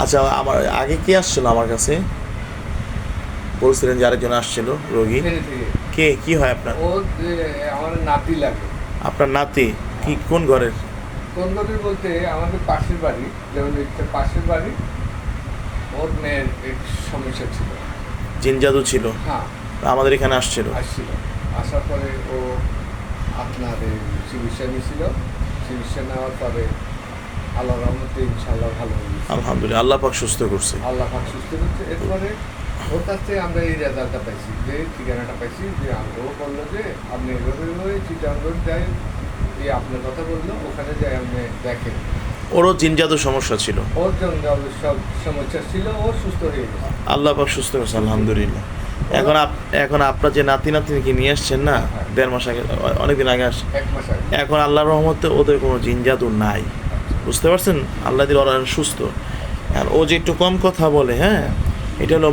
আচ্ছা, আমার আগে কে আসছিল আমার কাছে? বলছিলেন যে আরেকজন আসছিল রোগী। ফেনী থেকে। কে, কি হয় আপনার? ও যে আমার নাতি লাগে। আপনার নাতি? কি, কোন ঘরের? কোন ঘরের বলতে আমাদের পাশের বাড়ি, যেমন একটা পাশের বাড়ি, ওর মেয়ের একটু সমস্যা ছিল। জিন জাদু ছিল, হ্যাঁ, আমাদের এখানে আসছিল। আসছিল। আসার পরে ও আপনার এই চিকিৎসা নিয়েছিল। চিকিৎসা নেওয়ার পরে আল্লাহর রহমতে ইনশাআল্লাহ ভালো হয়ে গেছে। আলহামদুলিল্লাহ, আল্লাহ পাক সুস্থ করছে। আল্লাহ পাক সুস্থ করছে। এরপরে ওর কাছ থেকে আমরা এই রেজাল্টটা পাইছি, যে ঠিকানাটা পাইছি, যে ও বললো যে আপনি এভাবে চিটাঙ্গর যাই, যে আপনার কথা বললো, ওখানে যাই আপনি দেখেন। ওরও জিন জাদু সমস্যা ছিল, ওর জন্য সব সমস্যা ছিল, ও সুস্থ হয়ে গেছে। আল্লাহ পাক সুস্থ করছে আলহামদুলিল্লাহ। এখন এখন আপনার যে নাতি নাতনিকে নিয়ে আসছেন না, হ্যাঁ। 1.5 মাস আগে, অনেকদিন আগে আসছে, 1 মাস আগে। এখন আল্লাহর রহমতে ওদের কোনো জিন জাদু নাই। বুঝতে পারছেন? আল্লাহ দিল ওরা সুস্থ। আর ও যে একটু কম কথা বলে, হ্যাঁ, এটা হলো